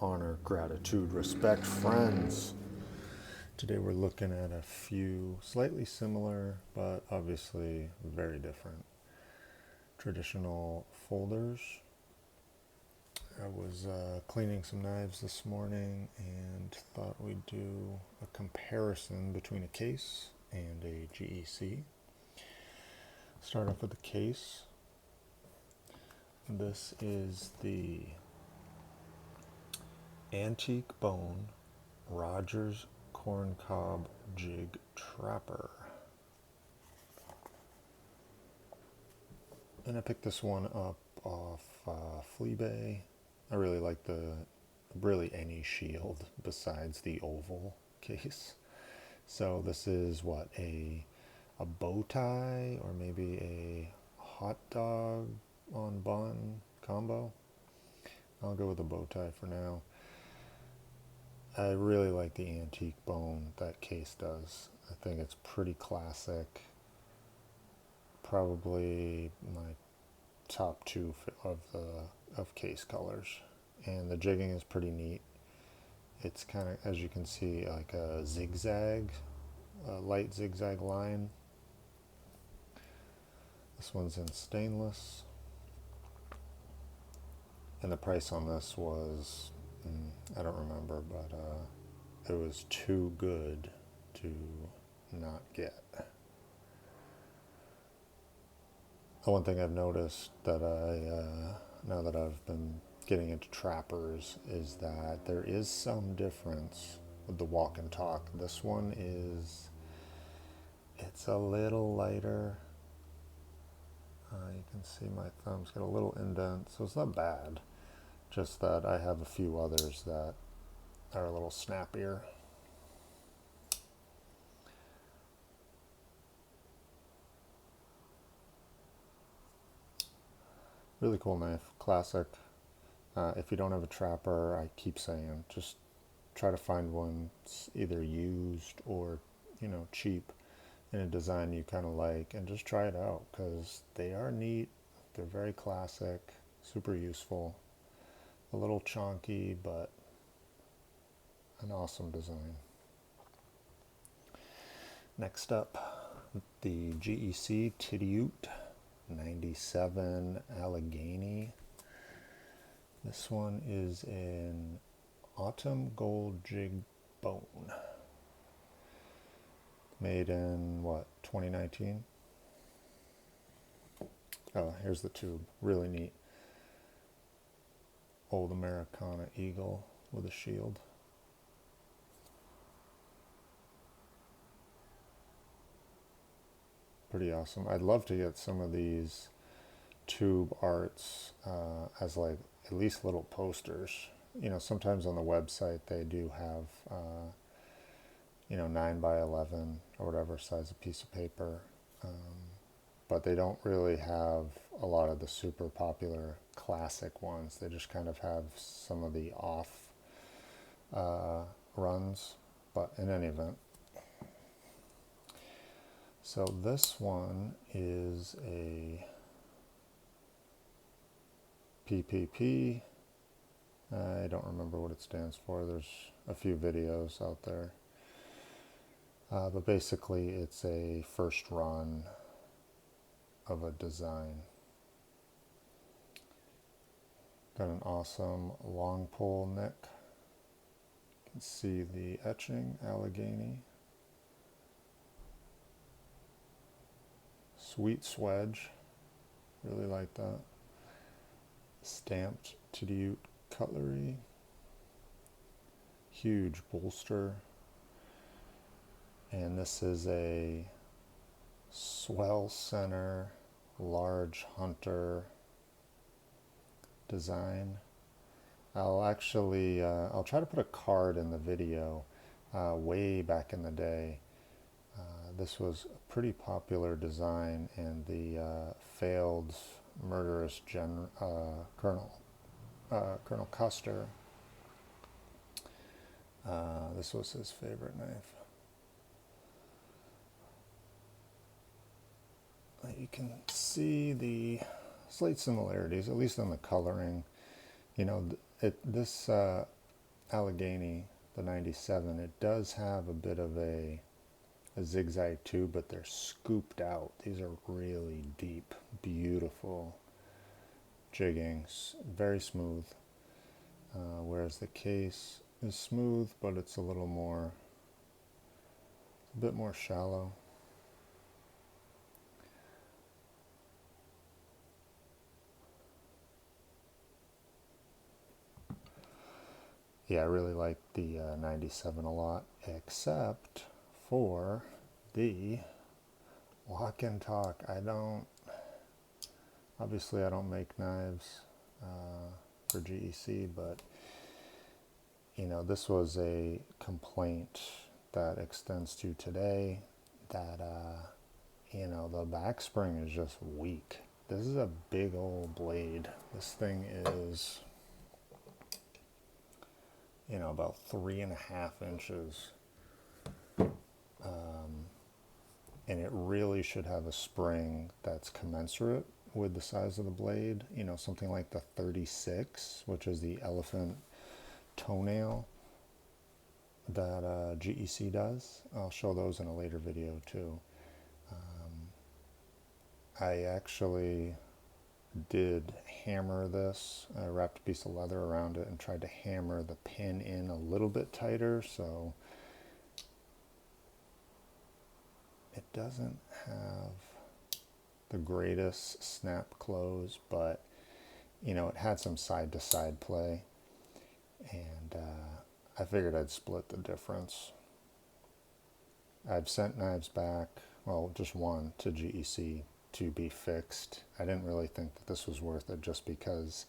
honor, gratitude, respect, friends. Today we're looking at a few slightly similar, but obviously very different traditional folders. I was cleaning some knives this morning and thought we'd do a comparison between a case and a GEC. Start off with the case. This is the Antique Bone Rogers Corncob Jig Trapper. And I picked this one up off Fleabay. I really like really any shield besides the oval case. So this is what, a bow tie or maybe a hot dog on bun combo. I'll go with a bow tie for now. I really like the antique bone that case does. I think it's pretty classic. Probably my top two of case colors. And the jigging is pretty neat. It's kind of, as you can see, like a zigzag, a light zigzag line. This one's in stainless. And the price on this was, I don't remember, but it was too good to not get. The one thing I've noticed that now that I've been getting into trappers is that there is some difference with the walk and talk. This one it's a little lighter. You can see my thumb's got a little indent, so it's not bad. Just that I have a few others that are a little snappier. Really cool knife, classic. If you don't have a trapper, I keep saying, just try to find one either used or, cheap in a design you kind of like, and just try it out because they are neat. They're very classic, super useful, a little chonky, but an awesome design. Next up, the GEC Tidioute 97 Allegheny. This one is in autumn gold jig bone. Made in, 2019? Oh, here's the tube. Really neat. Old Americana eagle with a shield. Pretty awesome. I'd love to get some of these tube arts as like at least little posters. Sometimes on the website they do have 9 by 11 or whatever size a piece of paper, but they don't really have a lot of the super popular classic ones. They just kind of have some of the off runs, but in any event. So this one is a PPP. I don't remember what it stands for. There's a few videos out there. But basically it's a first run of a design. Got an awesome long pull neck. You can see the etching, Allegheny. Sweet swedge, really like that. Stamped Tidioute cutlery. Huge bolster. And this is a swell center, large hunter design. I'll try to put a card in the video. Way back in the day, this was a pretty popular design, and the failed murderous Colonel Custer, this was his favorite knife. You can see the slight similarities, at least in the coloring. This Allegheny, the 97, it does have a bit of a zigzag too, but they're scooped out. These are really deep, beautiful jiggings, very smooth. Whereas the case is smooth, but it's a little more, a bit more shallow. Yeah, I really like the 97 a lot, except for the walk and talk. Obviously I don't make knives for GEC, but you know, this was a complaint that extends to today, that you know, the back spring is just weak. This is a big old blade. This thing is, you know, about 3.5 inches. And it really should have a spring that's commensurate with the size of the blade. You know, something like the 36, which is the elephant toenail that GEC does. I'll show those in a later video too. I actually did hammer this. I wrapped a piece of leather around it and tried to hammer the pin in a little bit tighter, so it doesn't have the greatest snap close, but you know, it had some side to side play, and I figured I'd split the difference. I've sent knives back, well, just one to GEC to be fixed. I didn't really think that this was worth it, just because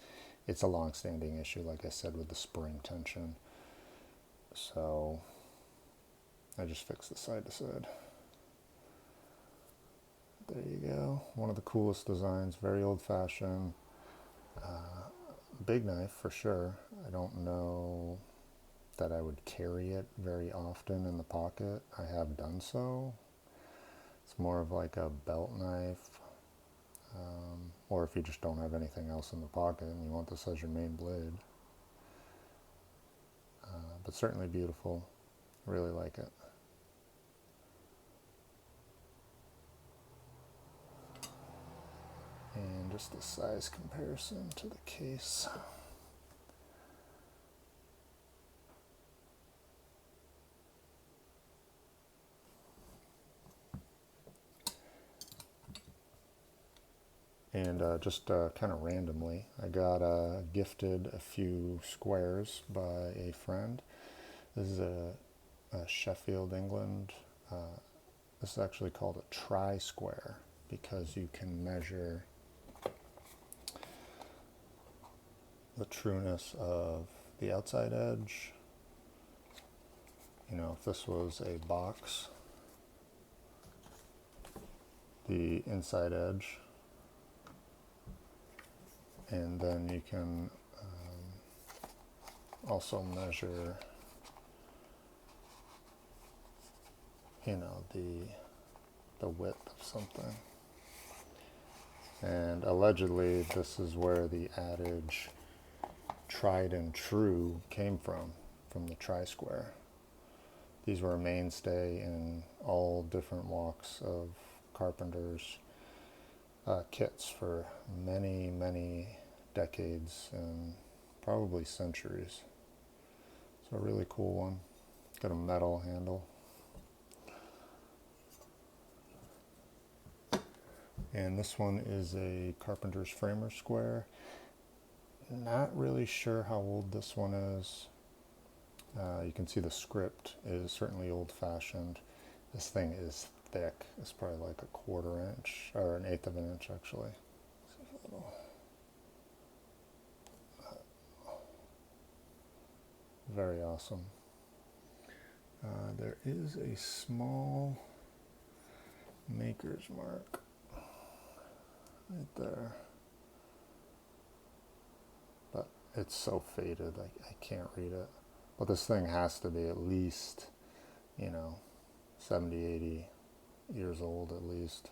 it's a long-standing issue, like I said, with the spring tension. So I just fixed the side to side. There you go. One of the coolest designs, very old-fashioned. Big knife for sure. I don't know that I would carry it very often in the pocket. I have done so. It's more of like a belt knife, or if you just don't have anything else in the pocket and you want this as your main blade. But certainly beautiful. Really like it. And just the size comparison to the case. And just kind of randomly, I got gifted a few squares by a friend. This is a Sheffield, England. This is actually called a tri-square because you can measure the trueness of the outside edge. You know, if this was a box, the inside edge, and then you can also measure, you know, the width of something. And allegedly this is where the adage tried and true came from the tri-square. These were a mainstay in all different walks of carpenters' kits for many, many decades and probably centuries. So a really cool one. Got a metal handle. And this one is a carpenter's framer square. Not really sure how old this one is. You can see the script is certainly old-fashioned. This thing is thick. It's probably like a 1/4 inch, or 1/8 of an inch actually. Very awesome. There is a small maker's mark right there, but it's so faded I can't read it. But this thing has to be at least, you know, 70, 80 years old at least.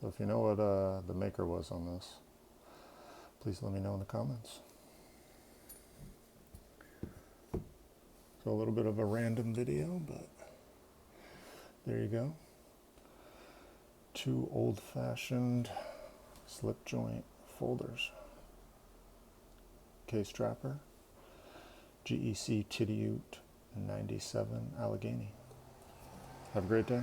So if you know what the maker was on this, please let me know in the comments. So a little bit of a random video, but there you go. 2 old-fashioned slip joint folders. Case trapper, GEC Tidioute 97 Allegheny. Have a great day.